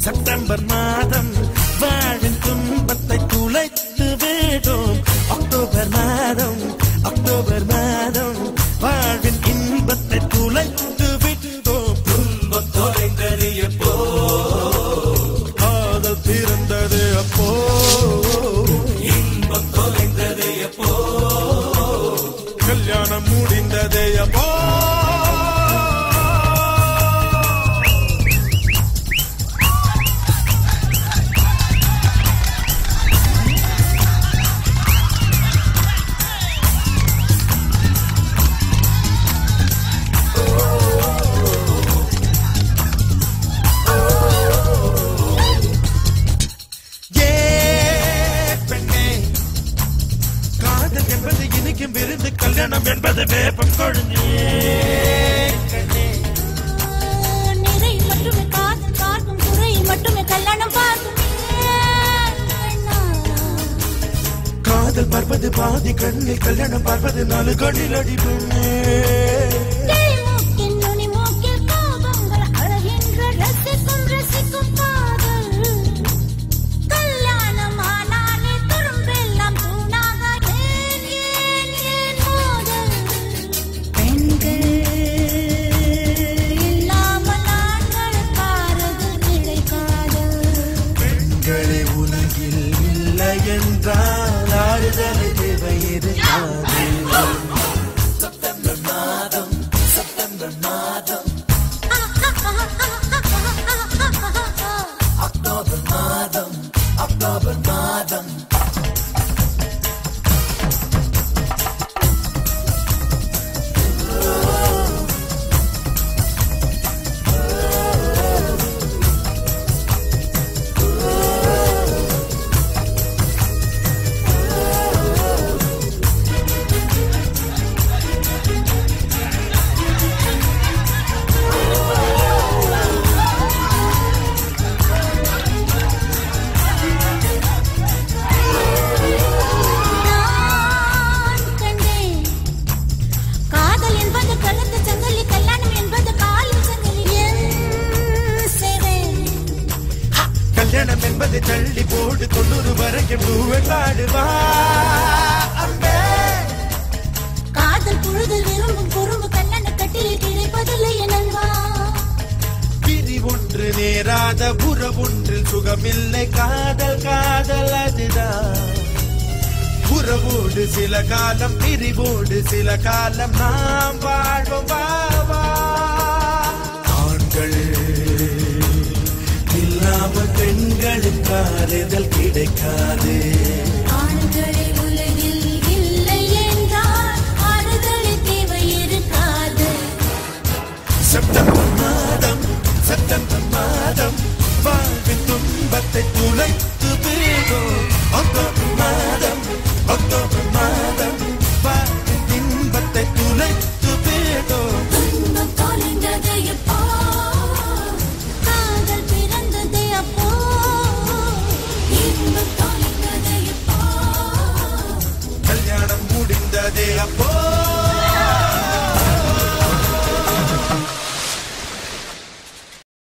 September மாதம் வாழின் துன்பத்தை துளைத்து விடும். அக்டோபர் மாதம் வாழ்வின் இன்பத்தை துளைத்து விட்டோம். துன்பம் தொலைந்தது எப்போ, காதல் பிறந்தது அப்போ. இன்பம் தொலைந்தது எப்போ, கல்யாணம் முடிந்தது அப்போ. விருந்து கல்யாணம் என்பது வேப்பம் கொழுந்து நிறை மட்டுமே காதல் பார்க்கும், குறை மட்டுமே கல்யாணம் பார்க்கும். காதல் பார்ப்பது பாதி கண்ணில், கல்யாணம் பார்ப்பது 4 கண்ணில் அடிப்பேன். உலகில் இல்லை என்றால் ஆறுதலை தேவை இருக்காது. செப்டம்பர் மாதம் அக்டோபர் மாதம் கல்யாணம் என்பதை தள்ளி போடு 90 வரைக்கும் பூவெல்லாடுவா. காதல் புழுதல் விரும்பும் குறும்பு கல்யாண கட்டில் கிடைப்பதில்லை எனவா. பிரி ஒன்று நேராத உறவொன்றில் சுகமில்லை. காதல் அதுதான். உறவோடு சில காலம், பிரிவோடு சில காலம் நாம் வாழ்வோம். ஆண்கள் இல்லாமல் பெண்களுக்கு ஆறுதல் கிடைக்காது. ஆண்களை உலகில் இல்லை என்றால் ஆறுதல் தேவை இருக்காது. செப்டம்பர் மாதம் வாழ்வின் துன்பத்தை துளைத்து விடும். அக்டோபர் மாதம்